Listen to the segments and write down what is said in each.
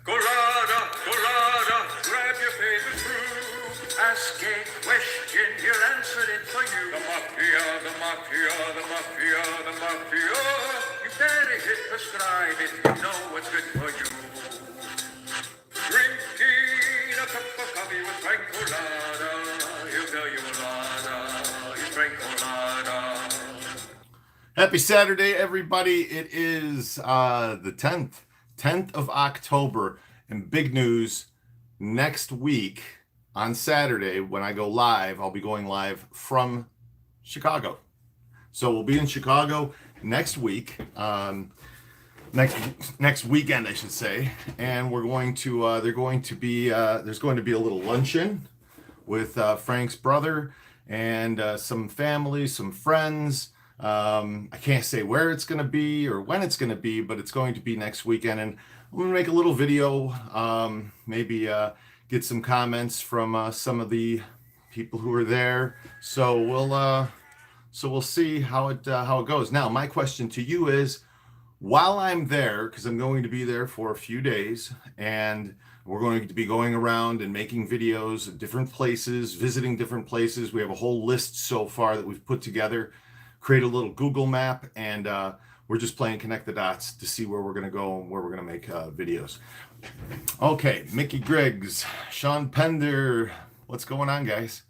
Cullotta, Cullotta, grab your favorite brew. Ask a question, he'll answer it for you. The mafia, the mafia, the mafia, the mafia. You better hit the stride if you know what's good for you. Drinking a cup of coffee with Frank Cullotta. He'll tell you a lot. He's Frank Cullotta. Happy Saturday, everybody. It is the 10th of October, and big news, next week on Saturday when I go live, I'll be going live from Chicago. So we'll be in Chicago next week, next weekend, I should say, and we're going to there's going to be a little luncheon with Frank's brother and some family, some friends. I can't say where it's going to be or when it's going to be, but it's going to be next weekend. And I'm going to make a little video, maybe get some comments from some of the people who are there. So we'll see how it goes. Now, my question to you is, while I'm there, because I'm going to be there for a few days, and we're going to be going around and making videos of different places, visiting different places. We have a whole list so far that we've put together. Create a little Google map, and we're just playing connect the dots to see where we're going to go and where we're going to make videos. Okay, Mickey Griggs, Sean Pender, what's going on, guys?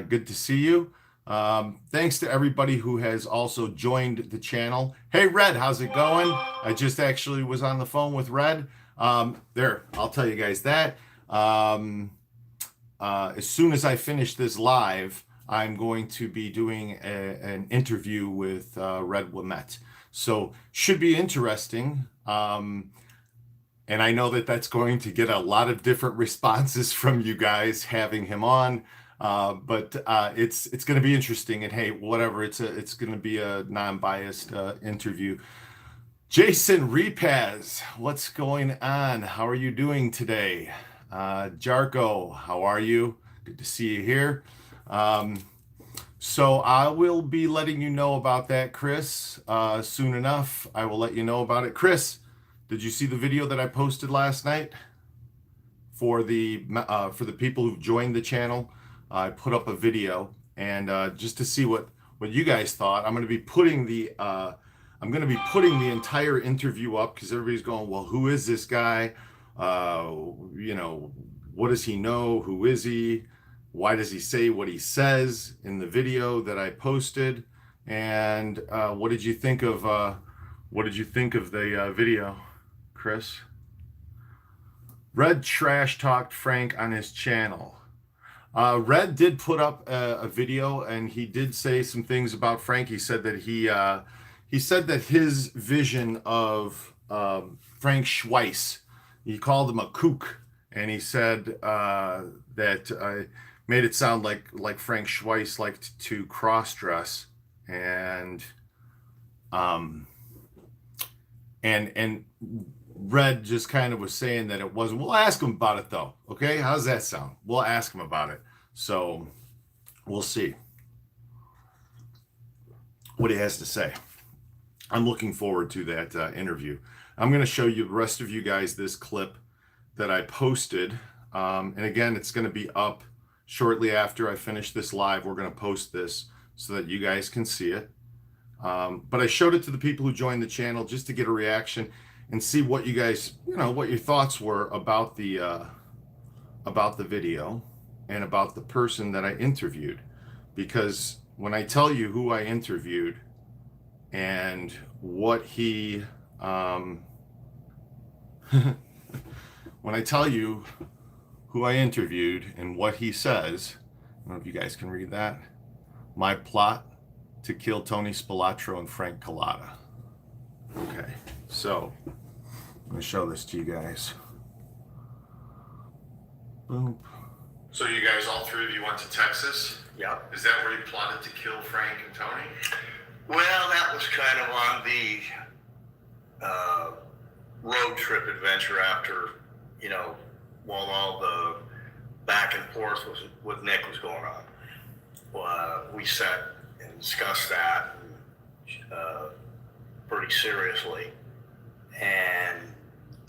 Good to see you. Thanks to everybody who has also joined the channel. Hey, Red, how's it going? I just actually was on the phone with Red. There, I'll tell you guys that. As soon as I finish this live, I'm going to be doing an interview with Red Wimette. So should be interesting. And I know that that's going to get a lot of different responses from you guys having him on. But it's going to be interesting. And hey, whatever, it's going to be a non-biased interview. Jason Repaz, what's going on? How are you doing today? Jarko, how are you? Good to see you here. So I will be letting you know about that, Chris, soon enough. I will let you know about it. Chris, did you see the video that I posted last night for the people who joined the channel? I put up a video, and just to see what you guys thought, I'm going to be putting the entire interview up, because everybody's going, well, who is this guy? What does he know? Who is he? Why does he say what he says in the video that I posted? And what did you think of the video, Chris? Red trash talked Frank on his channel. Red did put up a video, and he did say some things about Frank. He said that he said that his vision of Frank Schweiss, he called him a kook, and he said that made it sound like Frank Schweiss liked to cross-dress, and Red just kind of was saying that it wasn't. We'll ask him about it, though. Okay, how does that sound? We'll ask him about it. So we'll see what he has to say. I'm looking forward to that interview. I'm going to show you, the rest of you guys, this clip that I posted. And again, it's going to be up shortly after I finish this live. We're going to post this so that you guys can see it. But I showed it to the people who joined the channel just to get a reaction and see what you guys, what your thoughts were about the video and about the person that I interviewed. Because when I tell you who I interviewed and what he, when I tell you who I interviewed and what he says, I don't know if you guys can read that. My plot to kill Tony Spilotro and Frank Cullotta. Okay, so I'm going to show this to you guys. Boom. So you guys, all three of you went to Texas? Yeah. Is that where you plotted to kill Frank and Tony? Well, that was kind of on the road trip adventure after, while all the back and forth with Nick was going on. We sat and discussed that pretty seriously. And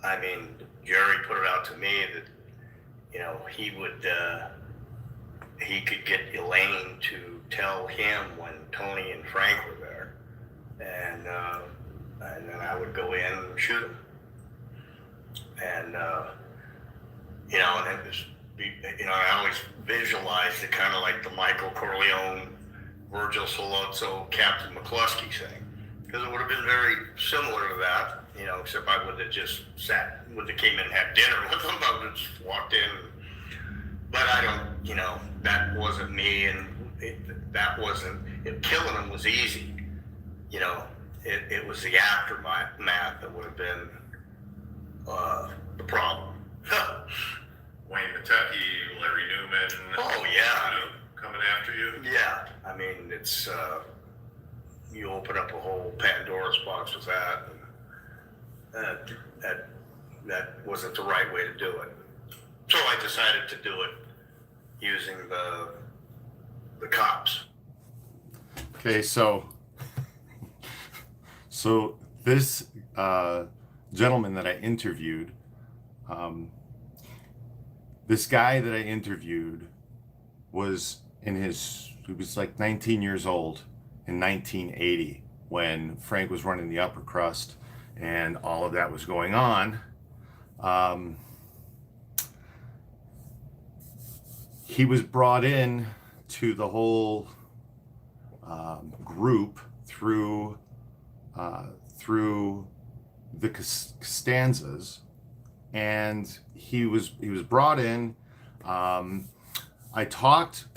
I mean, Jerry put it out to me that, you know, he could get Elaine to tell him when Tony and Frank were there, and then I would go in and shoot him. And you know, and it was, you know, I always visualized it kind of like the Michael Corleone, Virgil Sollozzo, Captain McCluskey thing, because it would have been very similar to that, you know, except I would have just would have came in and had dinner with them. I would have just walked in. But I don't, you know, that wasn't me, and killing them was easy. You know, it was the aftermath that would have been the problem. Wayne Kentucky, Larry Newman. Oh, yeah. You know, coming after you. Yeah, I mean, it's you open up a whole Pandora's box with that, and that wasn't the right way to do it. So I decided to do it using the cops. Okay, so this gentleman that I interviewed, this guy that I interviewed he was like 19 years old in 1980 when Frank was running the upper crust and all of that was going on. He was brought in to the whole group through the Costanzas, and he was brought in. I talked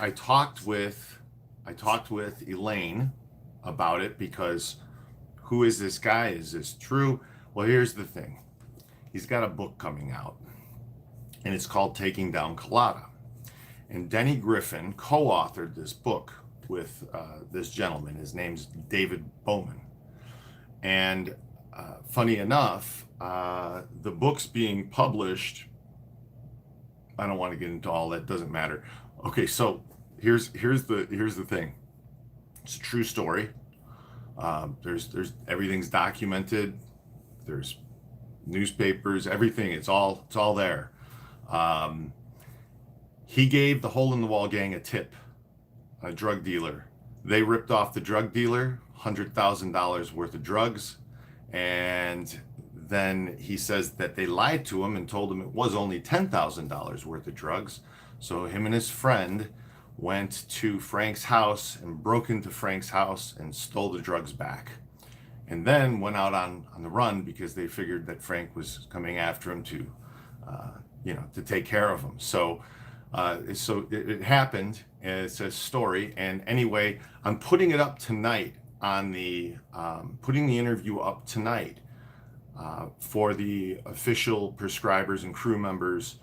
with Elaine about it, because who is this guy? Is this true? Well, here's the thing. He's got a book coming out, and it's called Taking Down Cullotta. And Denny Griffin co-authored this book with this gentleman. His name's David Bowman. And funny enough, the book's being published. I don't want to get into all that. Doesn't matter. Okay, so here's the thing. It's a true story. There's everything's documented. There's newspapers, everything. It's all there. He gave the Hole in the Wall gang a tip, a drug dealer. They ripped off the drug dealer $100,000 worth of drugs, and then he says that they lied to him and told him it was only $10,000 worth of drugs. So him and his friend went to Frank's house and broke into Frank's house and stole the drugs back, and then went out on the run because they figured that Frank was coming after him to take care of him. So it happened, and it's a story. And anyway, I'm putting it up tonight putting the interview up tonight for the official prescribers and crew members.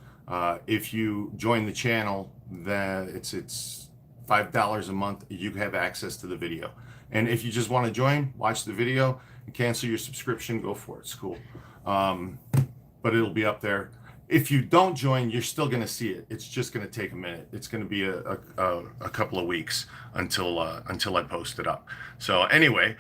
If you join the channel, then it's $5 a month. You have access to the video. And if you just want to join, watch the video and cancel your subscription, go for it. It's cool. But it'll be up there. If you don't join, you're still going to see it. It's just going to take a minute. It's going to be a couple of weeks until I post it up. So anyway,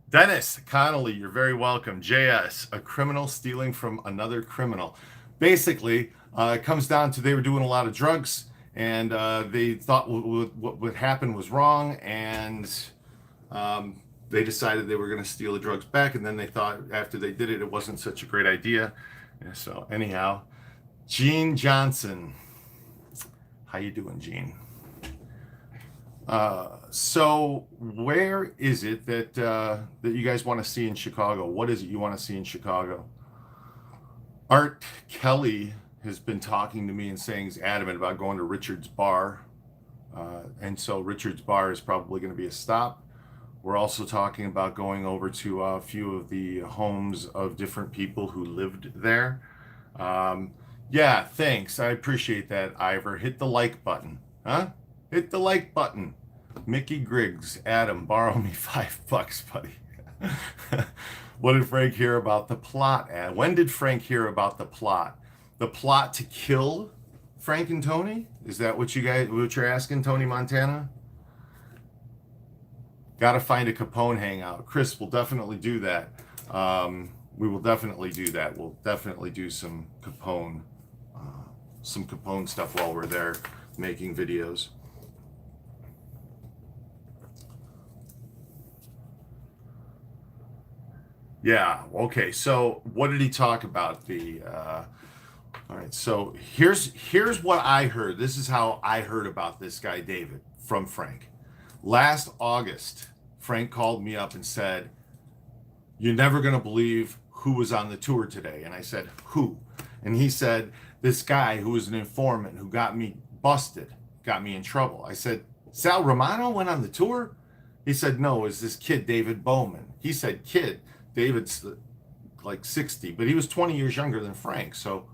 Dennis Connolly, you're very welcome. JS, a criminal stealing from another criminal. Basically, it comes down to they were doing a lot of drugs, and they thought what would happen was wrong, and they decided they were going to steal the drugs back, and then they thought after they did it, it wasn't such a great idea. And so anyhow, Gene Johnson, how you doing, Gene? So where is it that you guys want to see in Chicago? What is it you want to see in Chicago? Art Kelly has been talking to me and saying he's adamant about going to Richard's Bar. And so Richard's Bar is probably going to be a stop. We're also talking about going over to a few of the homes of different people who lived there. Yeah, thanks. I appreciate that, Ivor. Hit the like button. Huh? Hit the like button. Mickey Griggs, Adam, borrow me $5, buddy. What did Frank hear about the plot? When did Frank hear about the plot? The plot to kill Frank and Tony? Is that what you're asking, Tony Montana? Got to find a Capone hangout. Chris will definitely do that. we will definitely do that. We'll definitely do some Capone stuff while we're there making videos. Yeah. Okay. So what did he talk about? All right. So here's what I heard. This is how I heard about this guy, David, from Frank. Last August, Frank called me up and said, "You're never going to believe who was on the tour today." And I said, "Who?" And he said, "This guy who was an informant who got me busted, got me in trouble." I said, "Sal Romano went on the tour?" He said, "No, it's this kid, David Bowman." He said, "Kid." David's like 60, but he was 20 years younger than Frank. So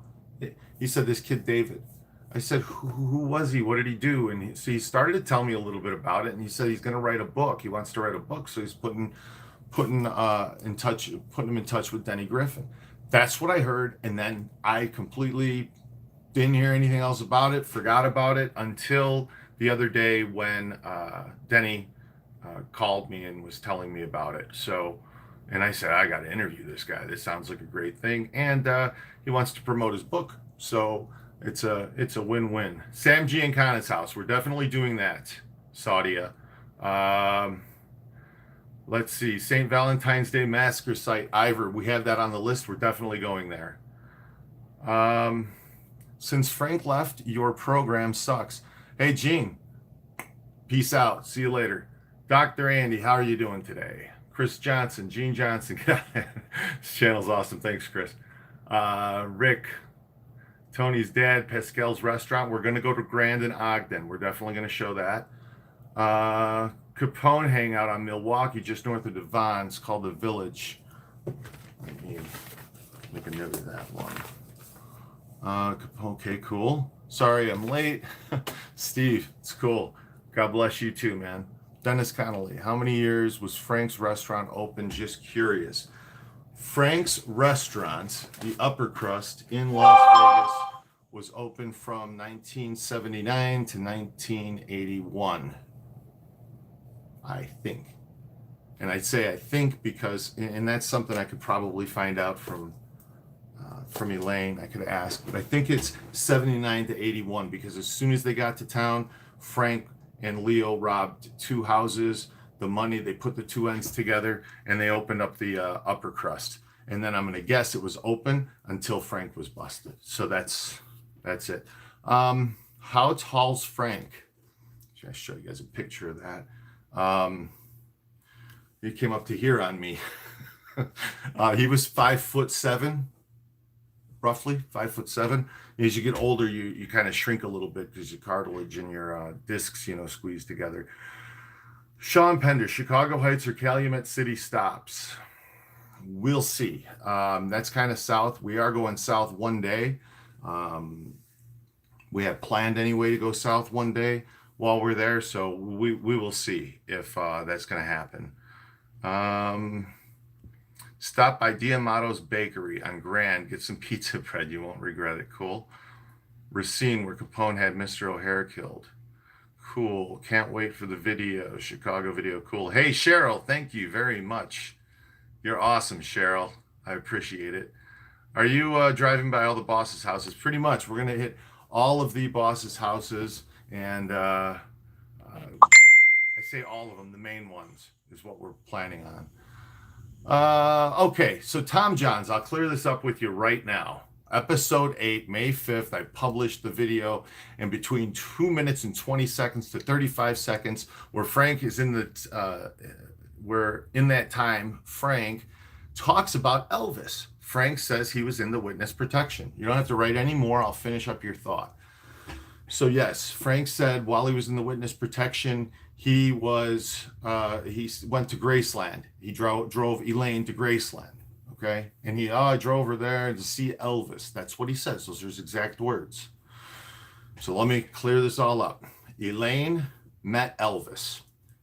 he said, "This kid, David." I said, who was he? What did he do? And so he started to tell me a little bit about it. And he said he's going to write a book. He wants to write a book. So he's putting him in touch with Denny Griffin. That's what I heard. And then I completely didn't hear anything else about it, forgot about it until the other day when Denny called me and was telling me about it. And I said, I got to interview this guy. This sounds like a great thing. And he wants to promote his book. So it's a win-win. Sam Giancana's house. We're definitely doing that. Saudia. Let's see. St. Valentine's Day Massacre Site. Ivor. We have that on the list. We're definitely going there. Since Frank left, your program sucks. Hey, Gene. Peace out. See you later. Dr. Andy, how are you doing today? Chris Johnson, Gene Johnson. This channel's awesome. Thanks, Chris. Rick, Tony's dad, Pascal's restaurant. We're going to go to Grand and Ogden. We're definitely going to show that. Capone hangout on Milwaukee, just north of Devon. It's called The Village. Let me make a note of that one. Capone, okay, cool. Sorry, I'm late. Steve, it's cool. God bless you too, man. Dennis Connolly, how many years was Frank's restaurant open? Just curious. Frank's restaurant, the Upper Crust in Las Vegas, was open from 1979 to 1981, I think. And I'd say I think because, and that's something I could probably find out from Elaine. I could ask, but I think it's 79 to 81 because as soon as they got to town, Frank and Leo robbed two houses. The money, they put the two ends together and they opened up the Upper Crust. And then I'm going to guess it was open until Frank was busted. So that's it. How tall's Frank? Should I show you guys a picture of that? He came up to here on me. He was 5'7", roughly 5'7". As you get older, you kind of shrink a little bit because your cartilage and your discs, squeeze together. Sean Pender, Chicago Heights or Calumet City stops. We'll see. That's kind of south. We are going south one day. We had planned anyway to go south one day while we're there, so we will see if that's going to happen. Stop by Diamato's Bakery on Grand. Get some pizza bread. You won't regret it. Cool. Racine, where Capone had Mr. O'Hare killed. Cool. Can't wait for the video. Chicago video. Cool. Hey, Cheryl. Thank you very much. You're awesome, Cheryl. I appreciate it. Are you driving by all the bosses' houses? Pretty much. We're going to hit all of the bosses' houses. And I say all of them. The main ones is what we're planning on. Okay, so Tom Johns, I'll clear this up with you right now. Episode 8, May 5th, I published the video in between 2 minutes and 20 seconds to 35 seconds where Frank is in the, where in that time, Frank talks about Elvis. Frank says he was in the witness protection. You don't have to write any more. I'll finish up your thought. So yes, Frank said while he was in the witness protection, he went to Graceland. He drove Elaine to Graceland, okay? And I drove her there to see Elvis. That's what he says. Those are his exact words. So let me clear this all up. Elaine met Elvis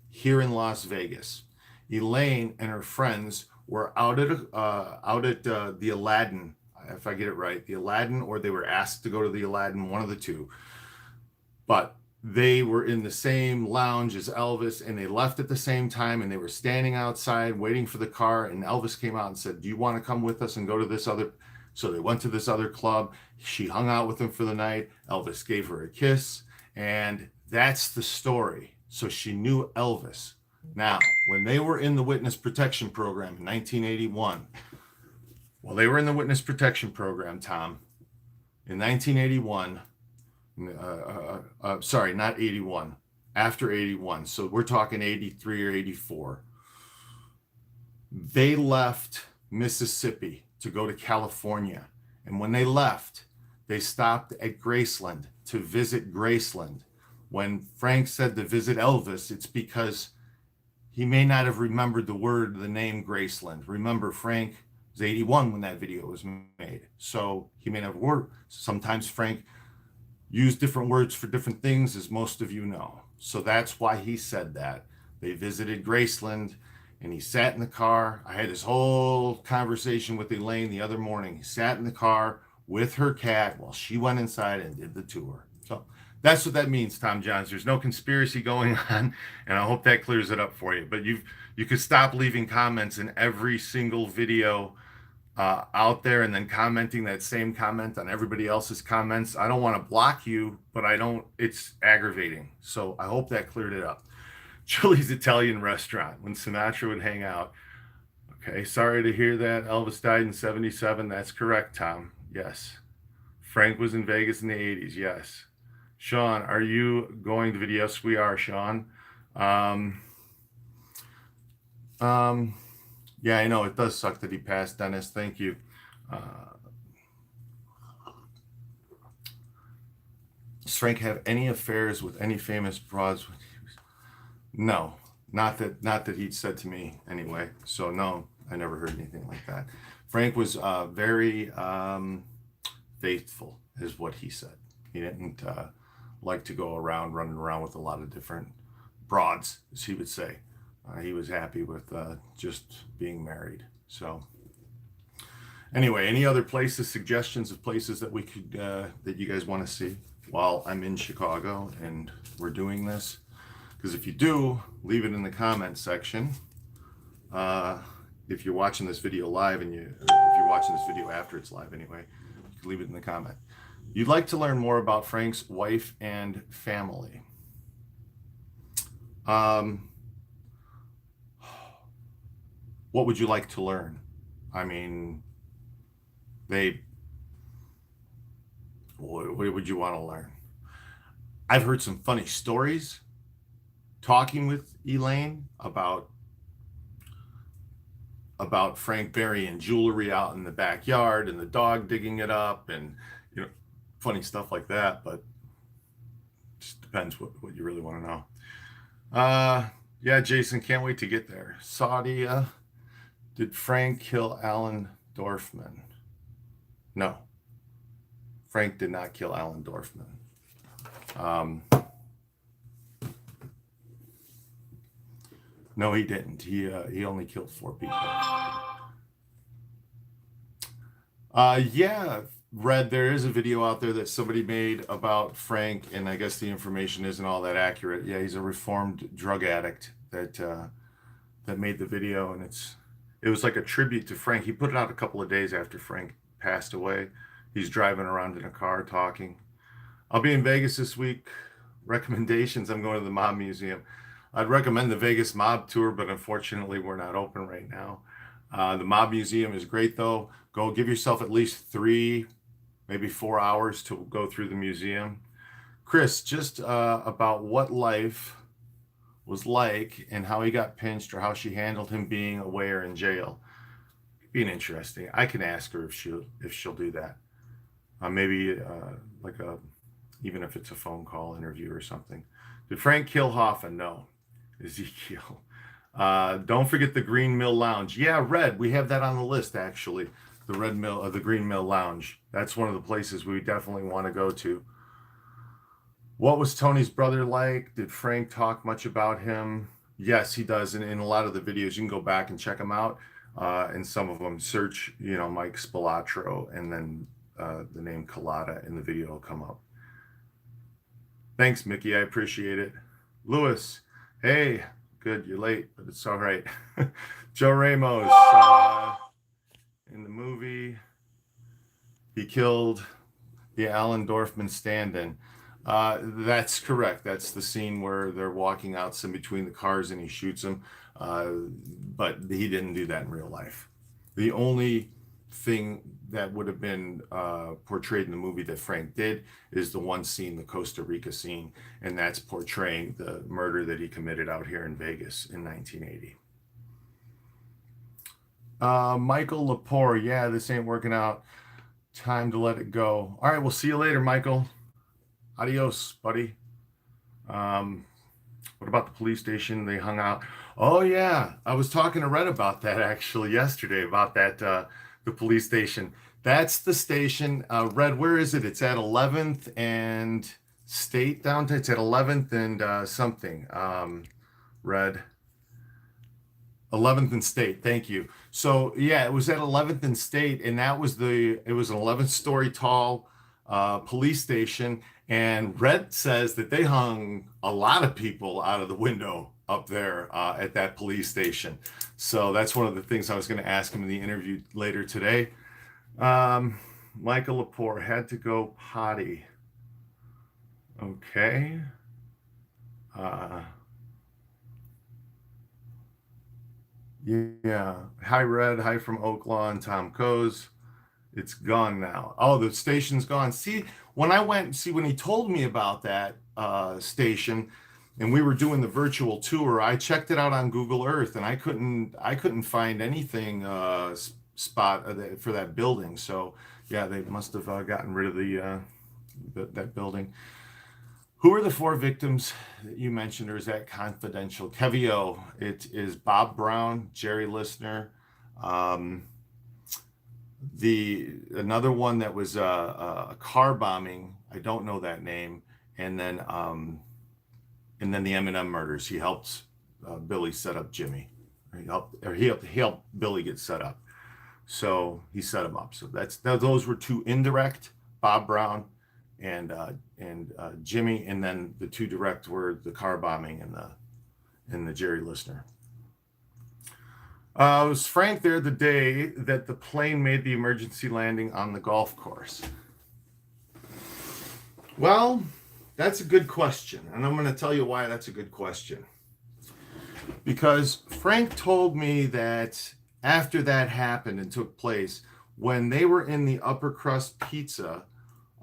here in Las Vegas. Elaine and her friends were out at the Aladdin, if I get it right, the Aladdin, or they were asked to go to the Aladdin, one of the two. But they were in the same lounge as Elvis, and they left at the same time, and they were standing outside waiting for the car, and Elvis came out and said, do you want to come with us and go to this other? So they went to this other club. She hung out with him for the night. Elvis gave her a kiss, and that's the story. So she knew Elvis. Now, when they were in the witness protection program in 1981, well, they were in the witness protection program, Tom, in 1981. Sorry, not 81, after 81. So we're talking 83 or 84. They left Mississippi to go to California. And when they left, they stopped at Graceland to visit Graceland. When Frank said to visit Elvis, it's because he may not have remembered the name Graceland. Remember, Frank was 81 when that video was made. So he may not have word. Sometimes Frank used different words for different things, as most of you know. So that's why he said that. They visited Graceland, and he sat in the car. I had this whole conversation with Elaine the other morning. He sat in the car with her cat while she went inside and did the tour. So that's what that means, Tom Johns. There's no conspiracy going on, and I hope that clears it up for you. But you could stop leaving comments in every single video out there and then commenting that same comment on everybody else's comments. I don't want to block you, but it's aggravating. So I hope that cleared it up. Chili's Italian restaurant, when Sinatra would hang out. Okay, sorry to hear that. Elvis died in 77. That's correct, Tom. Yes. Frank was in Vegas in the 80s. Yes. Sean, are you going to video? Yes, we are, Sean. Yeah, I know it does suck that he passed, Dennis. Thank you. Does Frank have any affairs with any famous broads? No, not that he'd said to me anyway. So no, I never heard anything like that. Frank was very faithful, is what he said. He didn't like to go around running around with a lot of different broads, as he would say. He was happy with just being married. So anyway, any other places, suggestions of places that we could that you guys want to see while I'm in Chicago and we're doing this? Because if you do, leave it in the comment section. If you're watching this video live, if you're watching this video after it's live anyway, you can leave it in the comment. You'd like to learn more about Frank's wife and family. What would you like to learn? I mean, what would you want to learn? I've heard some funny stories talking with Elaine about Frank burying jewelry out in the backyard and the dog digging it up, and funny stuff like that. But just depends what you really want to know. Yeah, Jason, can't wait to get there. Saudi, did Frank kill Alan Dorfman? No, Frank did not kill Alan Dorfman. No, he didn't. He only killed 4 people. Yeah, Red, there is a video out there that somebody made about Frank, and I guess the information isn't all that accurate. Yeah, he's a reformed drug addict that made the video, and it was like a tribute to Frank. He put it out a couple of days after Frank passed away. He's driving around in a car talking. I'll be in Vegas this week. Recommendations, I'm going to the Mob Museum. I'd recommend the Vegas Mob Tour, but unfortunately we're not open right now. The Mob Museum is great though. Go give yourself at least 3, maybe 4 hours to go through the museum. Chris, just about what life was like and how he got pinched, or how she handled him being away or in jail. Being interesting. I can ask her if she'll do that. Maybe even if it's a phone call interview or something. Did Frank kill Hoffa? No. Ezekiel. Don't forget the Green Mill Lounge. Yeah, Red. We have that on the list actually. The Green Mill Lounge. That's one of the places we definitely want to go to. What was Tony's brother like? Did Frank talk much about him? Yes, he does. And in a lot of the videos, you can go back and check them out. And some of them, search, Mike Spilatro, and then the name Cullotta, and the video will come up. Thanks, Mickey. I appreciate it. Lewis, hey, good. You're late, but it's all right. Joe Ramos, in the movie, he killed the Alan Dorfman stand-in. That's correct. That's the scene where they're walking out in between the cars and he shoots him. But he didn't do that in real life. The only thing that would have been portrayed in the movie that Frank did is the one scene, the Costa Rica scene, and that's portraying the murder that he committed out here in Vegas in 1980. Michael Lepore, yeah, this ain't working out. Time to let it go. All right, we'll see you later, Michael. Adios, buddy. What about the police station? They hung out. Oh yeah, I was talking to Red about that actually yesterday, about that the police station. That's the station. Red, where is it? It's at 11th and State downtown. It's at 11th and something. Red. 11th and State. Thank you. So yeah, it was at 11th and State, and it was an 11-story tall police station. And Red says that they hung a lot of people out of the window up there at that police station. So that's one of the things I was going to ask him in the interview later today. Michael Lepore had to go potty. Okay. Yeah. Hi, Red. Hi from Oak Lawn. Tom Coase. It's gone now. Oh, the station's gone. See, when he told me about that station and we were doing the virtual tour, I checked it out on Google Earth and I couldn't find anything spot for that building. So yeah, they must have gotten rid of that building. Who are the 4 victims that you mentioned, or is that confidential? Kevio, it is Bob Brown, Jerry Listener, another one that was a car bombing. I don't know that name, and then the M&M murders. He helped Billy set up Jimmy. He helped Billy get set up. So he set him up. So those were 2 indirect, Bob Brown and Jimmy, and then the 2 direct were the car bombing and the Jerry Listener. Was Frank there the day that the plane made the emergency landing on the golf course? Well, that's a good question, and I'm going to tell you why that's a good question. Because Frank told me that after that happened and took place, when they were in the Upper Crust Pizza,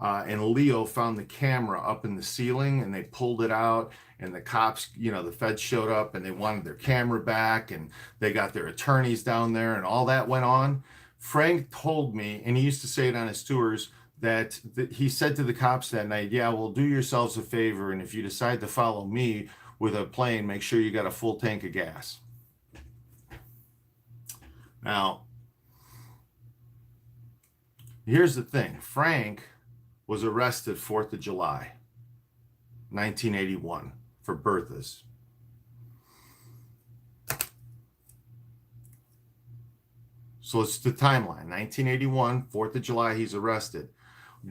and Leo found the camera up in the ceiling and they pulled it out, and the cops, the feds showed up and they wanted their camera back, and they got their attorneys down there and all that went on. Frank told me, and he used to say it on his tours, that he said to the cops that night, yeah, well, do yourselves a favor, and if you decide to follow me with a plane, make sure you got a full tank of gas. Now, here's the thing. Frank was arrested 4th of July, 1981, for Bertha's. So it's the timeline. 1981, 4th of July, he's arrested.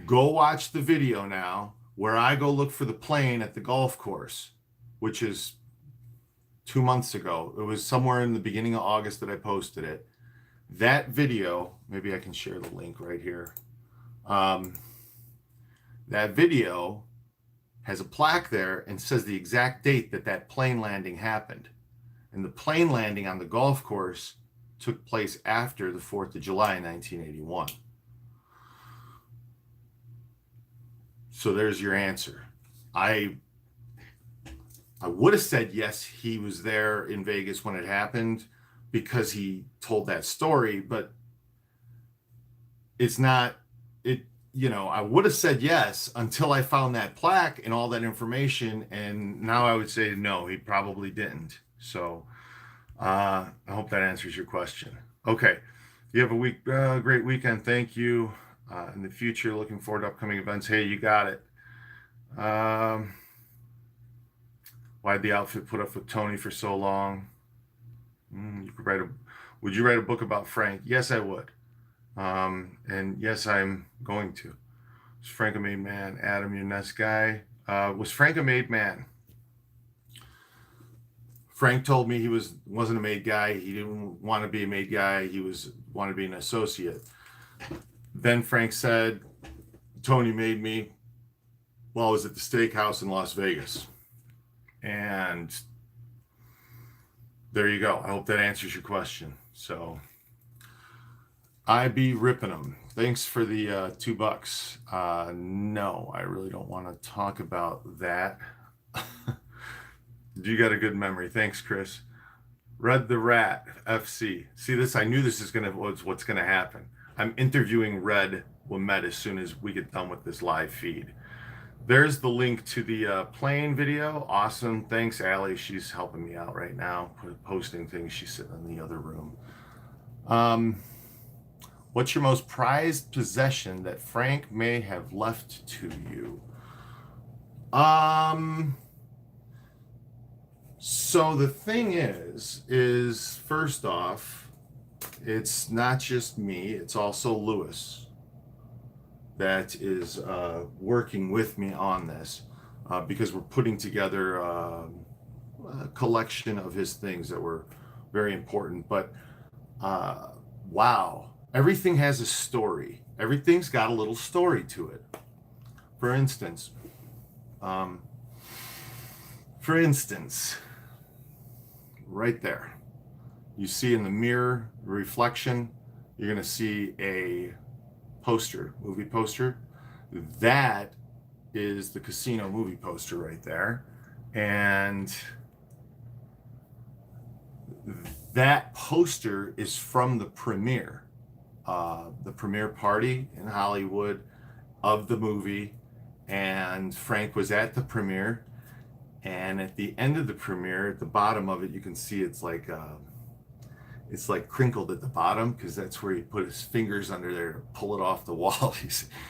Go watch the video now where I go look for the plane at the golf course, which is 2 months ago. It was somewhere in the beginning of August that I posted it. That video, maybe I can share the link right here. That video has a plaque there and says the exact date that plane landing happened. And the plane landing on the golf course took place after the 4th of July, 1981. So there's your answer. I would have said yes, he was there in Vegas when it happened because he told that story, but it's not, I would have said yes until I found that plaque and all that information, and now I would say no, he probably didn't. So I hope that answers your question. Okay, you have a great weekend. Thank you. In the future, looking forward to upcoming events. Hey, you got it. Why'd the outfit put up with Tony for so long? Would you write a book about Frank? Yes, I would. And yes, I'm going to. Is Frank a made man? Adam, your nice guy. Was Frank a made man? Frank told me he wasn't a made guy. He didn't want to be a made guy. He wanted to be an associate. Then Frank said, Tony made me while I was at the steakhouse in Las Vegas. And there you go. I hope that answers your question. So I be ripping them. Thanks for the $2. No, I really don't want to talk about that. You got a good memory. Thanks, Chris. Red the Rat FC. See this? I knew this is what's gonna happen. I'm interviewing Red Wimet as soon as we get done with this live feed. There's the link to the plane video. Awesome. Thanks, Allie. She's helping me out right now, posting things. She's sitting in the other room. What's your most prized possession that Frank may have left to you? So the thing is first off, it's not just me, it's also Lewis that is working with me on this because we're putting together a collection of his things that were very important. But wow, everything has a story. Everything's got a little story to it. For instance, right there, you see in the mirror reflection, you're going to see a poster, movie poster. That is the Casino movie poster right there. And that poster is from the premiere party in Hollywood of the movie. And Frank was at the premiere. And at the end of the premiere, at the bottom of it, you can see it's like crinkled at the bottom because that's where he put his fingers under there to pull it off the wall.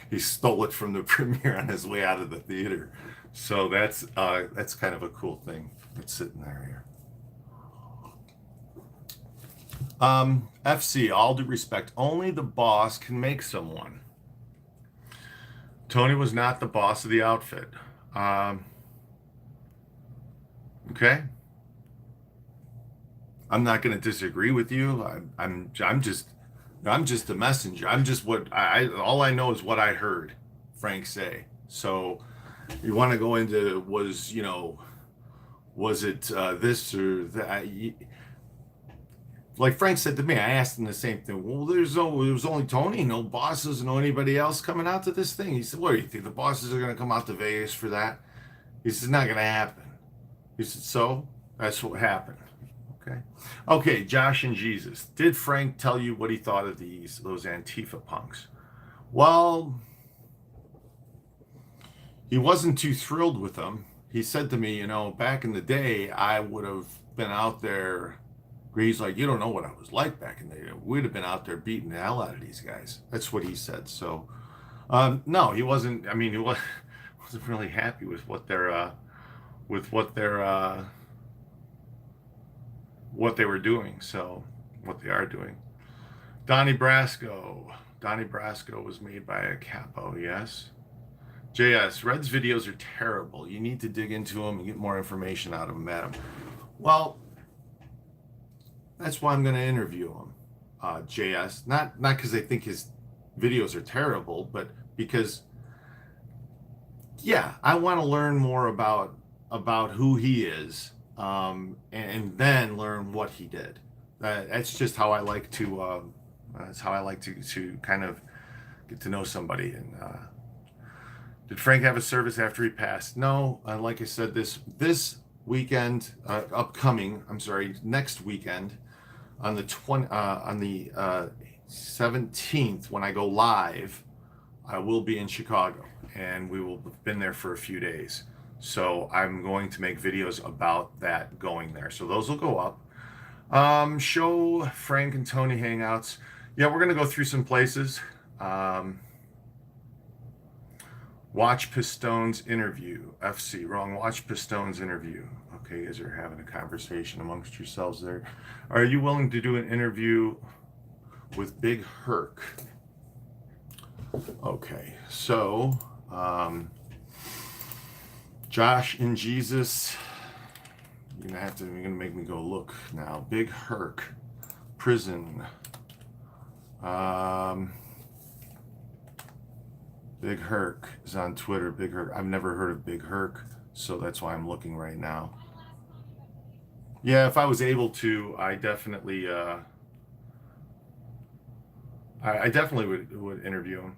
He stole it from the premiere on his way out of the theater. So that's kind of a cool thing that's sitting there here. FC, all due respect, only the boss can make someone. Tony was not the boss of the outfit. Okay. I'm not going to disagree with you. I'm just a messenger. I'm just all I know is what I heard Frank say. So you want to go into was it this or that? Like Frank said to me, I asked him the same thing. Well, there was only Tony, no bosses, no anybody else coming out to this thing. He said, what do you think? The bosses are going to come out to Vegas for that? He said, it's not going to happen. He said, so that's what happened. Okay, Josh and Jesus. Did Frank tell you what he thought of those Antifa punks? Well, he wasn't too thrilled with them. He said to me, back in the day, I would have been out there. He's like, you don't know what I was like back in the day. We'd have been out there beating the hell out of these guys. That's what he said. So, no, he wasn't. I mean, he wasn't really happy with what they were doing. So, what they are doing. Donnie Brasco. Donnie Brasco was made by a capo. Yes. JS, Red's videos are terrible. You need to dig into them and get more information out of them, Madam. Well, that's why I'm going to interview him, JS. Not because I think his videos are terrible, but because, yeah, I want to learn more about who he is, and then learn what he did. That's just how I like to. That's how I like to kind of get to know somebody. And did Frank have a service after he passed? No. Like I said, this weekend, next weekend, on the 17th, when I go live, I will be in Chicago, and we will have been there for a few days. So I'm going to make videos about that going there. So those will go up. Show Frank and Tony hangouts. Yeah, we're going to go through some places. Watch Pistone's interview. FC, wrong. Watch Pistone's interview. Okay, you guys are having a conversation amongst yourselves there. Are you willing to do an interview with Big Herc? Okay, so Josh in Jesus. You're gonna make me go look now. Big Herc, prison. Big Herc is on Twitter. Big Herc. I've never heard of Big Herc, so that's why I'm looking right now. Yeah, if I was able to, I definitely, I definitely would interview him.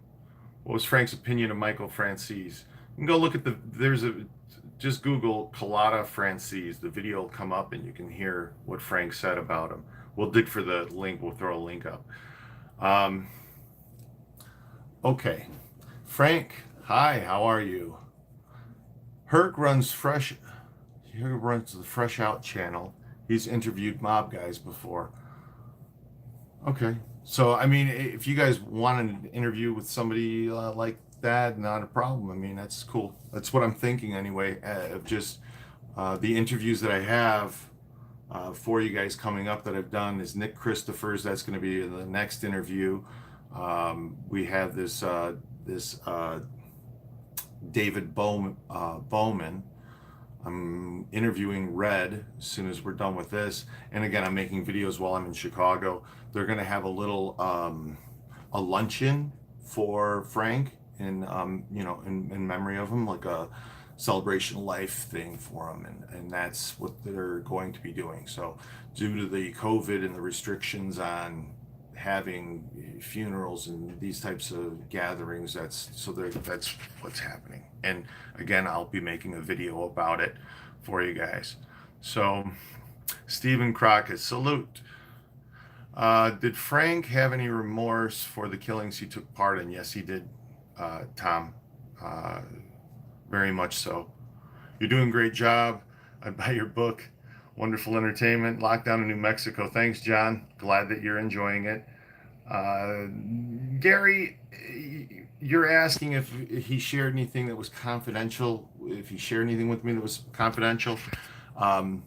What was Frank's opinion of Michael Francis? You can go look at just Google Cullotta Francis. The video will come up and you can hear what Frank said about him. We'll dig for the link. We'll throw a link up. Okay. Frank, hi, how are you? Herc runs the Fresh Out channel. He's interviewed mob guys before. Okay. So, I mean, if you guys want an interview with somebody like that, not a problem. I mean, that's cool. That's what I'm thinking anyway, of just the interviews that I have for you guys coming up that I've done is Nick Christopher's. That's going to be the next interview. We have this David Bowman. I'm interviewing Red as soon as we're done with this. And again, I'm making videos while I'm in Chicago. They're going to have a little a luncheon for Frank in in memory of him, like a celebration of life thing for him, and that's what they're going to be doing. So due to the COVID and the restrictions on having funerals and these types of gatherings, that's what's happening. And again, I'll be making a video about it for you guys. So Stephen Crockett, salute. Did Frank have any remorse for the killings he took part in? Yes, he did, Tom. Very much so. You're doing a great job. I'd buy your book. Wonderful entertainment. Lockdown in New Mexico. Thanks, John. Glad that you're enjoying it. Gary, you're asking if he shared anything that was confidential, if he shared anything with me that was confidential. I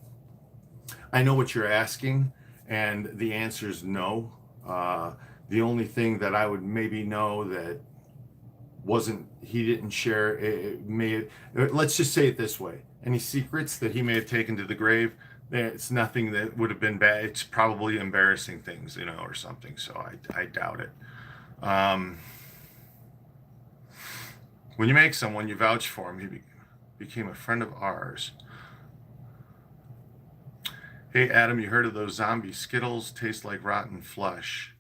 know what you're asking, and the answer is no. The only thing that I would maybe know that he didn't share, let's just say it this way, any secrets that he may have taken to the grave, it's nothing that would have been bad. It's probably embarrassing things, or something. So I doubt it. When you make someone, you vouch for him. He became a friend of ours. Hey, Adam, you heard of those zombie Skittles? Taste like rotten flesh.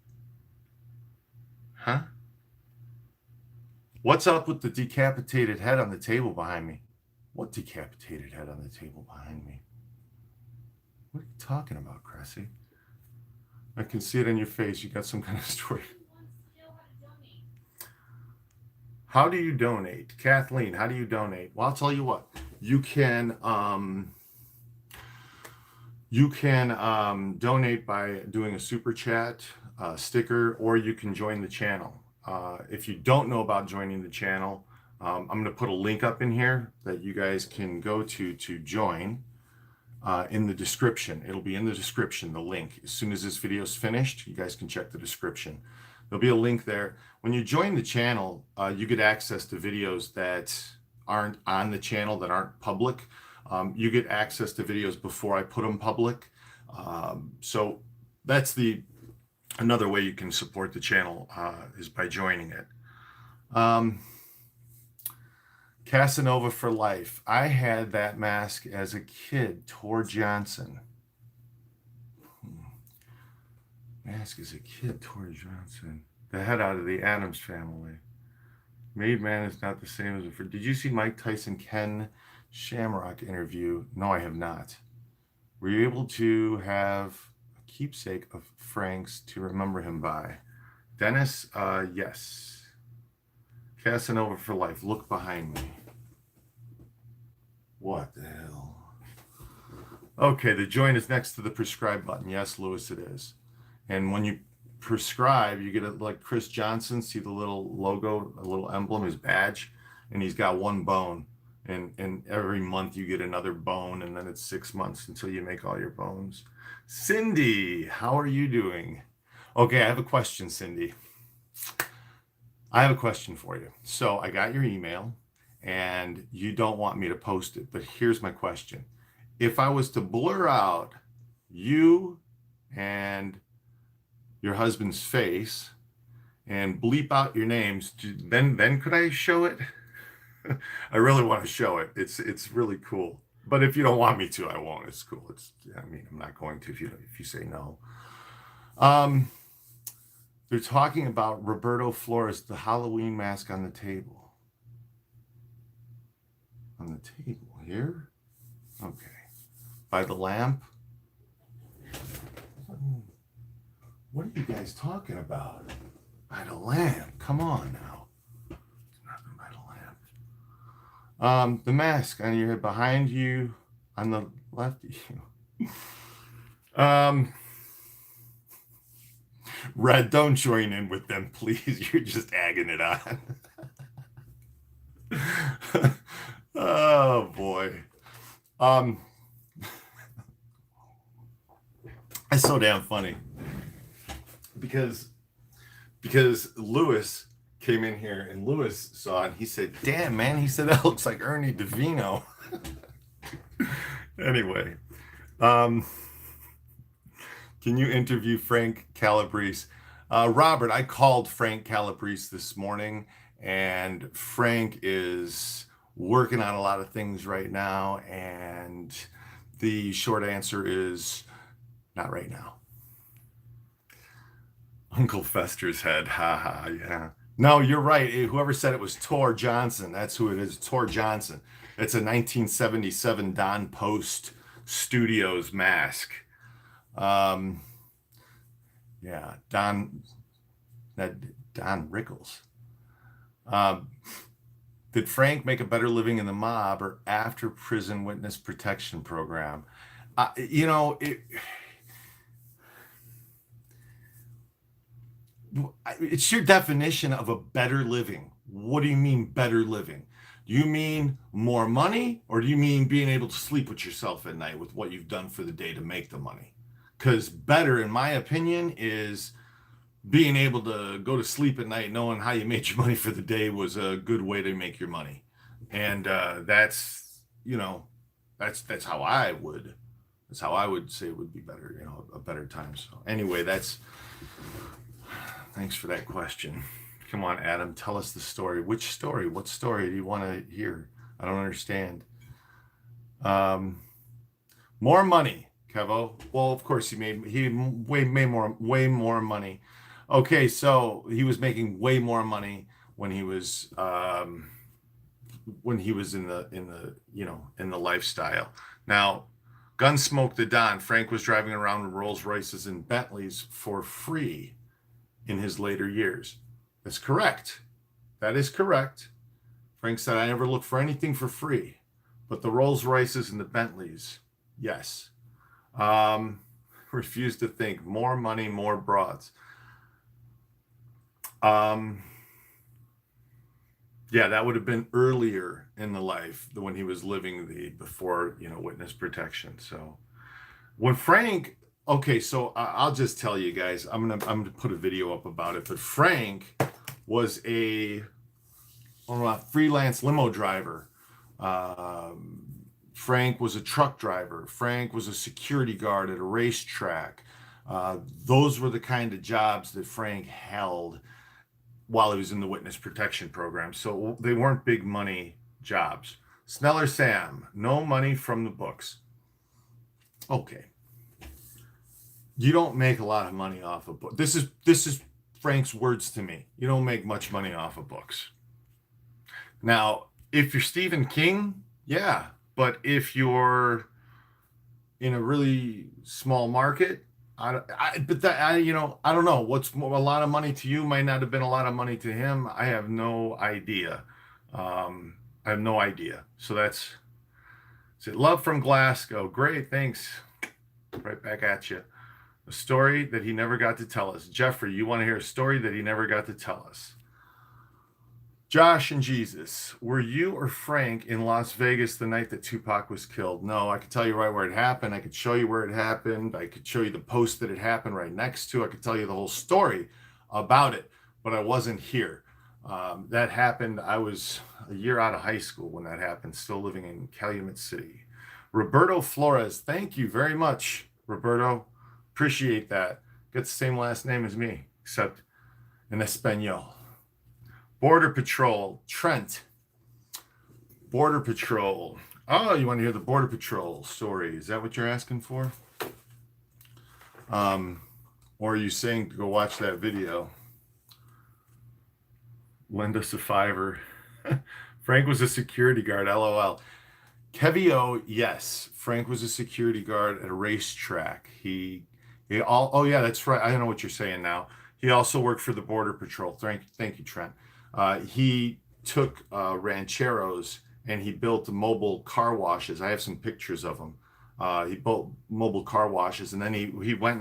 Huh? What's up with the decapitated head on the table behind me? What decapitated head on the table behind me? What are you talking about, Cressy? I can see it on your face. You got some kind of story. How do you donate? Kathleen, how do you donate? Well, I'll tell you what. You can donate by doing a super chat, sticker, or you can join the channel. If you don't know about joining the channel, I'm going to put a link up in here that you guys can go to join in the description. It'll be in the description, the link. As soon as this video is finished, you guys can check the description. There'll be a link there. When you join the channel, you get access to videos that aren't on the channel, that aren't public. You get access to videos before I put them public. So that's another way you can support the channel is by joining it. Casanova for life. I had that mask as a kid. Tor Johnson. Mask as a kid. Tor Johnson. The head out of the Addams family. Made man is not the same as before. Did you see Mike Tyson Ken Shamrock interview? No, I have not. Were you able to have a keepsake of Frank's to remember him by? Dennis, yes. Casanova for life. Look behind me. What the hell? Okay, the join is next to the prescribe button. Yes, Lewis, it is. And when you prescribe, you get it like Chris Johnson. See the little logo, a little emblem, his badge, and he's got one bone. And every month you get another bone, and then it's 6 months until you make all your bones. Cindy, how are you doing? Okay, I have a question, Cindy. I have a question for you. So I got your email, and you don't want me to post it. But here's my question. If I was to blur out you and your husband's face and bleep out your names, then could I show it? I really want to show it. It's really cool. But if you don't want me to, I won't. It's cool. I'm not going to if you say no. They're talking about Roberto Flores, the Halloween mask on the table. On the table here? Okay. By the lamp? What are you guys talking about? By the lamp. Come on now. Nothing by the lamp. The mask on your head behind you, on the left of you. Red, don't join in with them, please. You're just egging it on. Oh boy. It's so damn funny. Because Lewis came in here and Lewis saw it and he said, damn man, he said that looks like Ernie DeVino. Anyway, can you interview Frank Calabrese? Robert, I called Frank Calabrese this morning, and Frank is working on a lot of things right now, and the short answer is not right now. Uncle Fester's head, haha, yeah. No, you're right. Whoever said it was Tor Johnson. That's who it is, Tor Johnson. It's a 1977 Don Post Studios mask. Yeah, Don Rickles. Did Frank make a better living in the mob or after prison witness protection program? It's your definition of a better living. What do you mean better living? Do you mean more money, or do you mean being able to sleep with yourself at night with what you've done for the day to make the money? Because better, in my opinion, is being able to go to sleep at night knowing how you made your money for the day was a good way to make your money. And that's how I would say it would be better, a better time. So anyway, thanks for that question. Come on, Adam, tell us the story. Which story? What story do you want to hear? I don't understand. More money, Kevo. Well, of course he made way more money. Okay, so he was making way more money when he was in the lifestyle. Now, Gunsmoke the Don, Frank was driving around in Rolls Royces and Bentleys for free in his later years. That's correct. That is correct. Frank said, I never looked for anything for free, but the Rolls Royces and the Bentleys, yes. Refuse to think. More money, more broads. Yeah, that would have been earlier in the life when he was living before witness protection. So when Frank, okay, so I'll just tell you guys, I'm gonna put a video up about it. But Frank was a freelance limo driver. Frank was a truck driver. Frank was a security guard at a racetrack. Those were the kind of jobs that Frank held while he was in the witness protection program. So they weren't big money jobs. Sneller Sam, no money from the books. Okay. You don't make a lot of money off of books. This is Frank's words to me. You don't make much money off of books. Now, if you're Stephen King, yeah. But if you're in a really small market, I don't know. What's a lot of money to you might not have been a lot of money to him. I have no idea. So that's it. Love from Glasgow. Great, thanks. Right back at you. A story that he never got to tell us. Jeffrey, you want to hear a story that he never got to tell us? Josh and Jesus, were you or Frank in Las Vegas the night that Tupac was killed? No, I could tell you right where it happened. I could show you where it happened. I could show you the post that it happened right next to. I could tell you the whole story about it, but I wasn't here. That happened. I was a year out of high school when that happened, still living in Calumet City. Roberto Flores, thank you very much, Roberto. Appreciate that. Got the same last name as me, except in Espanol. Border Patrol, Trent. Border Patrol. Oh, you want to hear the Border Patrol story? Is that what you're asking for? Or are you saying to go watch that video? Lend us a $5. Frank was a security guard, LOL. Kevio, yes. Frank was a security guard at a racetrack. Oh yeah, that's right. I know what you're saying now. He also worked for the Border Patrol. Thank you, Trent. He took rancheros and he built mobile car washes. I have some pictures of him. He built mobile car washes, and then he went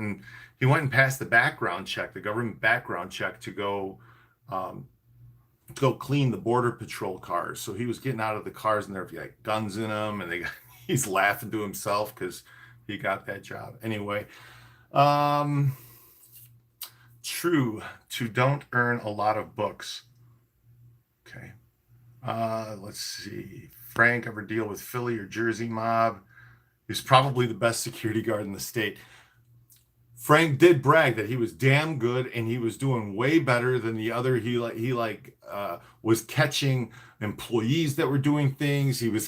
and passed the background check, the government background check, to go clean the Border Patrol cars. So he was getting out of the cars and there were like guns in them, and he's laughing to himself because he got that job. Anyway, true to don't earn a lot of books. Okay. Let's see. Frank ever deal with Philly or Jersey mob? He's probably the best security guard in the state. Frank did brag that he was damn good and he was doing way better than the other. He was catching employees that were doing things. He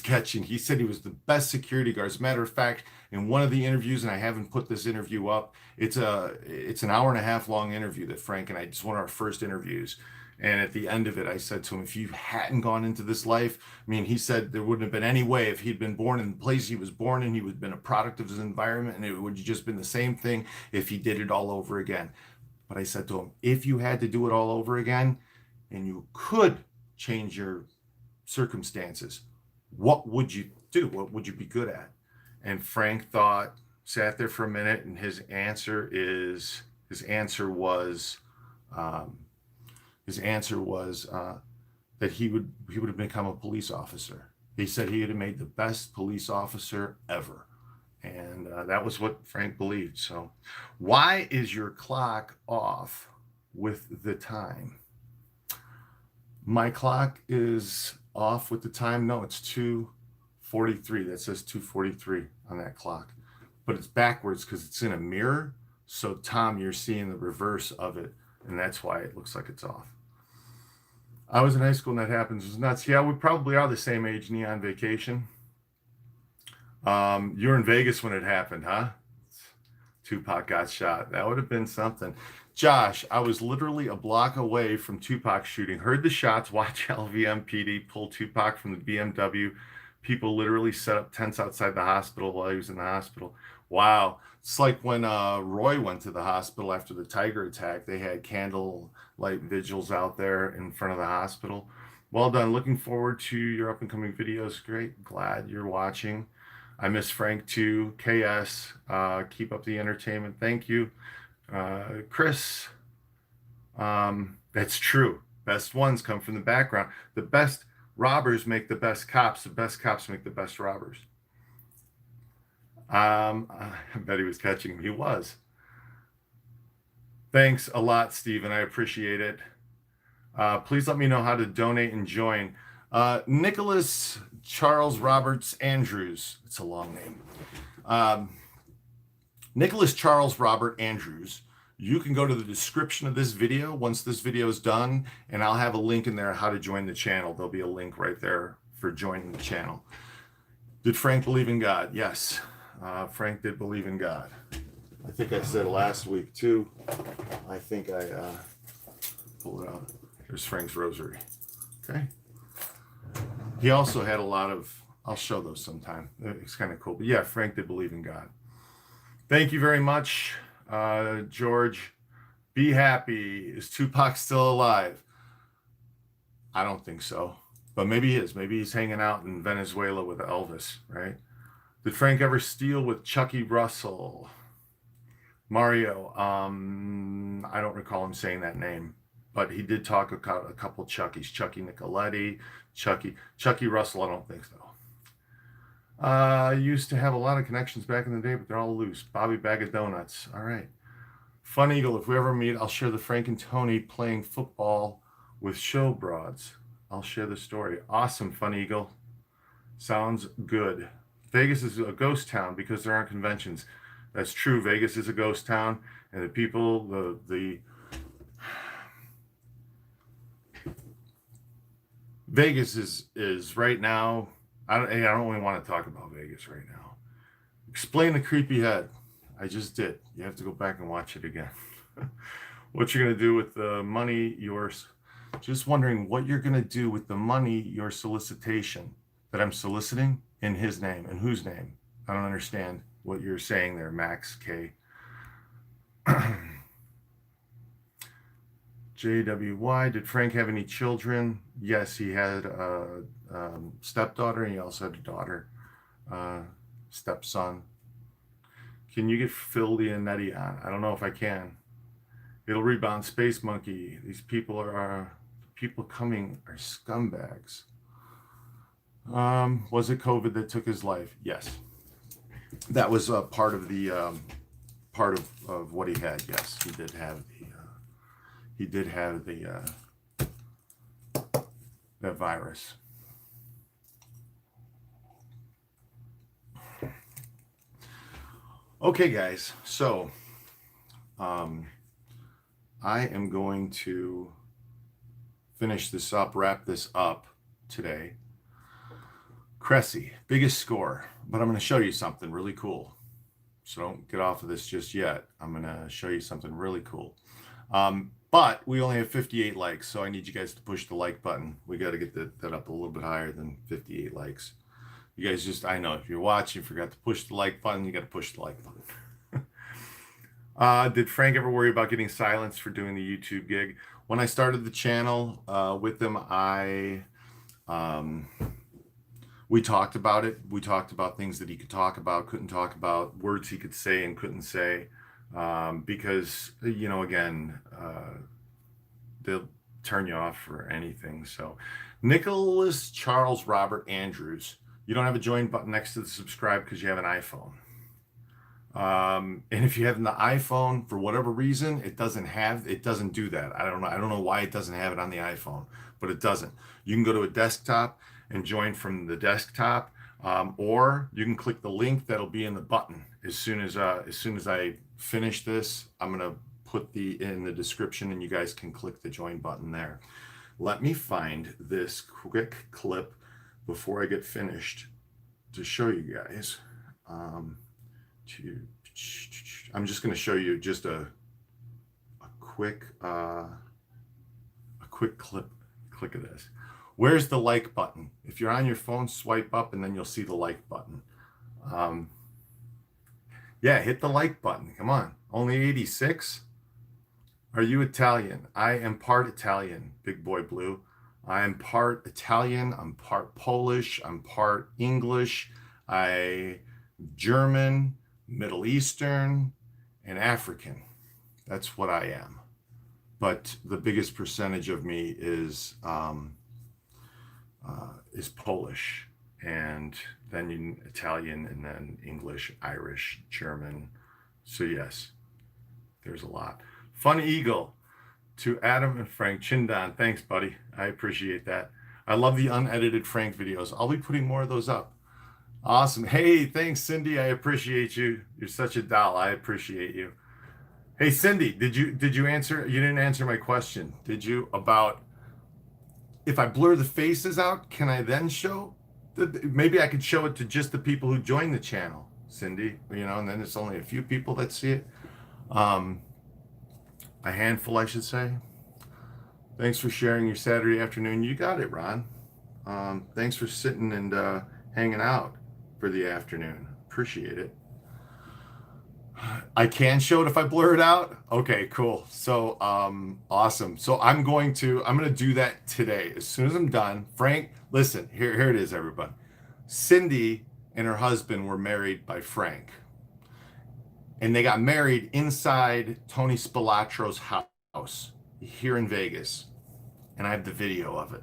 said he was the best security guard. As a matter of fact, in one of the interviews, and I haven't put this interview up, it's an hour and a half long interview that Frank and I, just one of our first interviews. And at the end of it, I said to him, if you hadn't gone into this life, I mean, he said there wouldn't have been any way if he'd been born in the place he was born in, he would have been a product of his environment, and it would have just been the same thing if he did it all over again. But I said to him, if you had to do it all over again and you could change your circumstances, what would you do? What would you be good at? And Frank sat there for a minute, and his answer was that he would have become a police officer. He said he would have made the best police officer ever. And that was what Frank believed. So why is your clock off with the time? My clock is off with the time. No, it's 2:43. That says 2:43 on that clock. But it's backwards because it's in a mirror. So Tom, you're seeing the reverse of it. And that's why it looks like it's off. I was in high school and that happens. It was nuts. Yeah, we probably are the same age, Neon Vacation. You were in Vegas when it happened, huh? Tupac got shot. That would have been something. Josh, I was literally a block away from Tupac shooting. Heard the shots, watch LVMPD pull Tupac from the BMW. People literally set up tents outside the hospital while he was in the hospital. Wow. It's like when Roy went to the hospital after the Tiger attack. They had candlelight vigils out there in front of the hospital. Well done. Looking forward to your up and coming videos. Great. Glad you're watching. I miss Frank too. KS. Keep up the entertainment. Thank you. Chris. That's true. Best ones come from the background. The best robbers make the best cops. The best cops make the best robbers. I bet he was catching him. He was. Thanks a lot, Stephen. I appreciate it. Please let me know how to donate and join. Nicholas Charles Roberts Andrews. It's a long name. Nicholas Charles Robert Andrews. You can go to the description of this video once this video is done, and I'll have a link in there how to join the channel. There'll be a link right there for joining the channel. Did Frank believe in God? Yes. Frank did believe in God. I think I said last week too. I think I pulled it out. Here's Frank's rosary. Okay. He also had a lot of, I'll show those sometime. It's kind of cool. But yeah, Frank did believe in God. Thank you very much, George. Be happy. Is Tupac still alive? I don't think so. But maybe he is. Maybe he's hanging out in Venezuela with Elvis, right? Did Frank ever steal with Chucky Russell? Mario, I don't recall him saying that name, but he did talk about a couple Chuckies. Chucky Nicoletti, Chucky Russell, I don't think so. I used to have a lot of connections back in the day, but they're all loose. Bobby Bag of Donuts. All right. Fun Eagle, if we ever meet, I'll share the Frank and Tony playing football with show broads. I'll share the story. Awesome, Fun Eagle. Sounds good. Vegas is a ghost town because there aren't conventions. That's true. Vegas is a ghost town, and the people, the Vegas is right now. I don't really want to talk about Vegas right now. Explain the creepy head. I just did. You have to go back and watch it again. What you're gonna do with the money yours? Just wondering what you're gonna do with the money your solicitation that I'm soliciting in his name and whose name? I don't understand what you're saying there, Max K. JWY, did Frank have any children? Yes, he had a stepdaughter, and he also had a daughter, stepson. Can you get Phil Leonetti on? I don't know if I can. It'll rebound. Space Monkey. These people coming are scumbags. Was it COVID that took his life? Yes. That was part of the part of what he had. Yes, he did have that virus. Okay, guys. So, I am going to finish this up, wrap this up today. Cressy, biggest score, but I'm going to show you something really cool. So don't get off of this just yet. I'm going to show you something really cool. But we only have 58 likes, so I need you guys to push the like button. We got to get that up a little bit higher than 58 likes. You guys just, I know if you're watching, you forgot to push the like button, you got to push the like button. Did Frank ever worry about getting silenced for doing the YouTube gig? When I started the channel with him, we talked about it. We talked about things that he could talk about, couldn't talk about, words he could say and couldn't say, because, you know, again, they'll turn you off for anything. So Nicholas Charles Robert Andrews, you don't have a join button next to the subscribe because you have an iPhone. And if you have an iPhone, for whatever reason, it doesn't do that. I don't know why it doesn't have it on the iPhone, but it doesn't. You can go to a desktop and join from the desktop, or you can click the link that'll be in the button. As soon as I finish this, I'm gonna put in the description, and you guys can click the join button there. Let me find this quick clip before I get finished to show you guys. I'm just going to show you just a quick click of this. Where's the like button? If you're on your phone, swipe up and then you'll see the like button. Yeah, hit the like button. Come on. Only 86? Are you Italian? I am part Italian, Big Boy Blue. I am part Italian. I'm part Polish. I'm part English. German, Middle Eastern, and African. That's what I am. But the biggest percentage of me is Polish, and then Italian, and then English, Irish, German. So yes, there's a lot. Fun Eagle to Adam and Frank Chindan. Thanks, buddy. I appreciate that. I love the unedited Frank videos. I'll be putting more of those up. Awesome. Hey, thanks, Cindy. I appreciate you. You're such a doll. I appreciate you. Hey, Cindy, did you answer? You didn't answer my question, did you? About if I blur the faces out, can I then show? Maybe I could show it to just the people who join the channel, Cindy. You know, and then it's only a few people that see it. A handful, I should say. Thanks for sharing your Saturday afternoon. You got it, Ron. Thanks for sitting and hanging out for the afternoon. Appreciate it. I can show it if I blur it out. Okay, cool. So awesome. So I'm gonna do that today. As soon as I'm done. Frank, listen, here it is, everybody. Cindy and her husband were married by Frank. And they got married inside Tony Spilatro's house here in Vegas. And I have the video of it.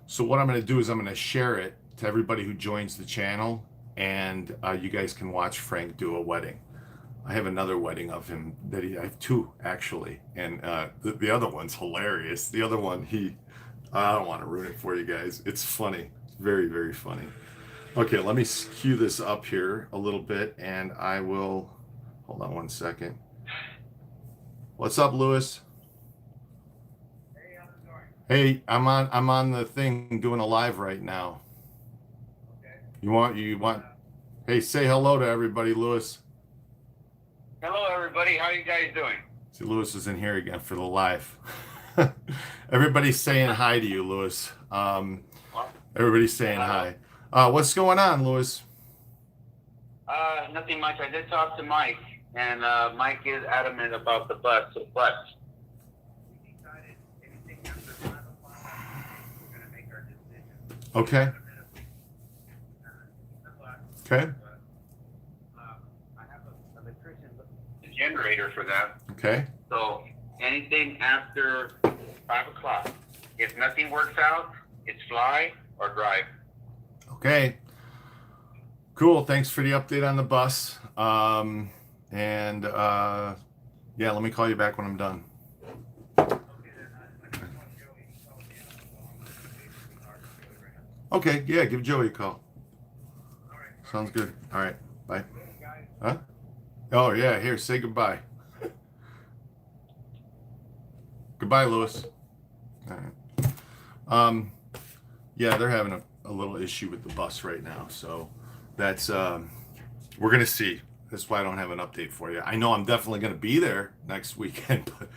So what I'm gonna do is I'm gonna share it to everybody who joins the channel, and you guys can watch Frank do a wedding. I have another wedding of him that I have two actually, and the other one's hilarious. The other one, I don't want to ruin it for you guys. It's funny, it's very, very funny. Okay, let me cue this up here a little bit, and I will hold on one second. What's up, Lewis? Hey, how's it going? Hey, I'm on the thing doing a live right now. Okay. You want? Hey, say hello to everybody, Lewis. Hello, everybody. How are you guys doing? See, Lewis is in here again for the live. Everybody's saying hi to you, Lewis. Everybody's saying hi. What's going on, Lewis? Nothing much. I did talk to Mike, and Mike is adamant about the bus. But we decided anything after 5 o'clock, we're going to make our decision. Okay. Okay. I have an electrician generator for that. Okay. So anything after 5 o'clock. If nothing works out, it's fly or drive. Okay. Cool. Thanks for the update on the bus. Yeah, let me call you back when I'm done. Okay. Yeah, give Joey a call. Sounds good. All right. Bye. Huh? Oh yeah. Here, say goodbye. Goodbye, Lewis. All right. Yeah, they're having a little issue with the bus right now, so that's we're gonna see. That's why I don't have an update for you. I know I'm definitely gonna be there next weekend, but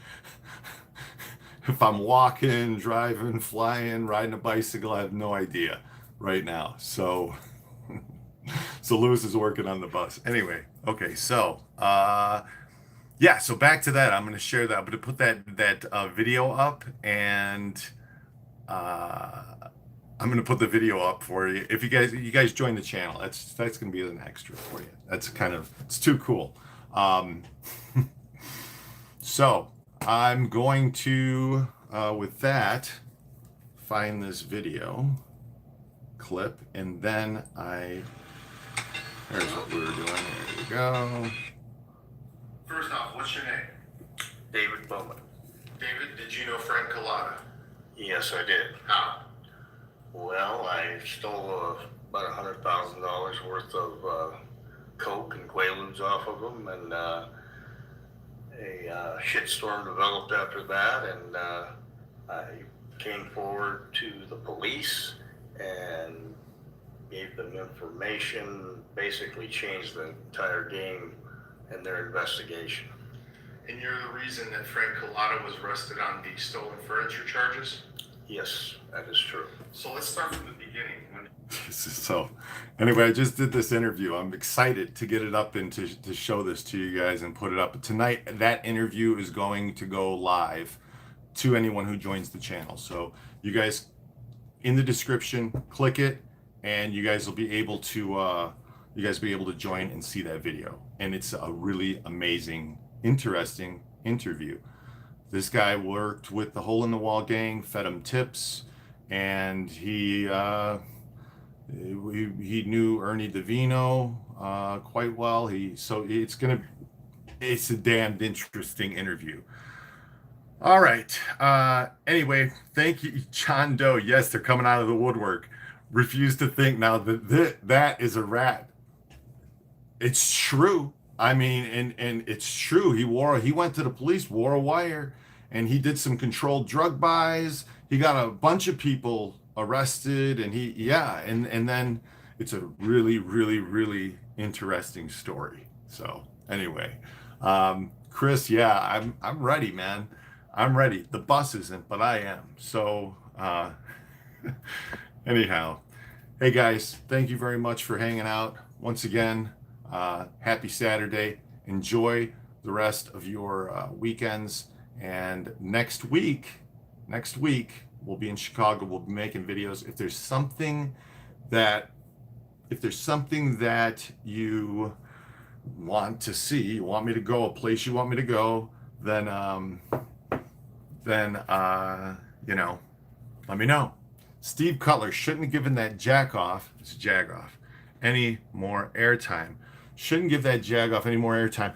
if I'm walking, driving, flying, riding a bicycle, I have no idea right now. So so Lewis is working on the bus. Anyway, okay, so yeah, so back to that. I'm gonna share that. I'm gonna put that video up, and I'm gonna put the video up for you. If you guys join the channel, that's gonna be an extra for you. That's it's too cool. So I'm going to with that find this video clip, and then there's what we were doing. There we go. First off, what's your name? David Bowman. David, did you know Frank Cullotta? Yes, I did. How? Well, I stole about $100,000 worth of coke and quaaludes off of them, and a shitstorm developed after that, and I came forward to the police and gave them information, basically changed the entire game in their investigation. And you're the reason that Frank Cullotta was arrested on the stolen furniture charges? Yes, that is true. So let's start from the beginning. So anyway, I just did this interview. I'm excited to get it up and to show this to you guys and put it up. But tonight, that interview is going to go live to anyone who joins the channel. So you guys, in the description, click it, and you guys will be able to join and see that video. And it's a really amazing, interesting interview. This guy worked with the Hole in the Wall gang, fed him tips, and he knew Ernie DeVino quite well. It's a damned interesting interview. All right. Anyway, thank you, John Doe. Yes, they're coming out of the woodwork. Refuse to think now that that is a rat. It's true. I mean, and it's true. He went to the police, wore a wire, and he did some controlled drug buys. He got a bunch of people arrested, and and then it's a really, really, really interesting story. So anyway, Chris, yeah, I'm ready, man. I'm ready. The bus isn't, but I am. So anyhow, hey guys, thank you very much for hanging out once again. Happy Saturday. Enjoy the rest of your weekends. And next week, we'll be in Chicago. We'll be making videos. If there's something that you want to see, you want me to go, a place you want me to go, then let me know. Steve Cutler shouldn't have given that Jagoff any more airtime. Shouldn't give that Jagoff any more airtime.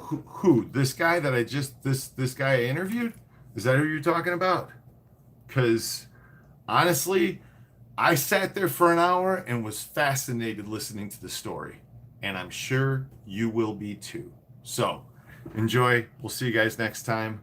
Who? This guy that I just this guy I interviewed? Is that who you're talking about? Because honestly, I sat there for an hour and was fascinated listening to the story, and I'm sure you will be too. So enjoy. We'll see you guys next time.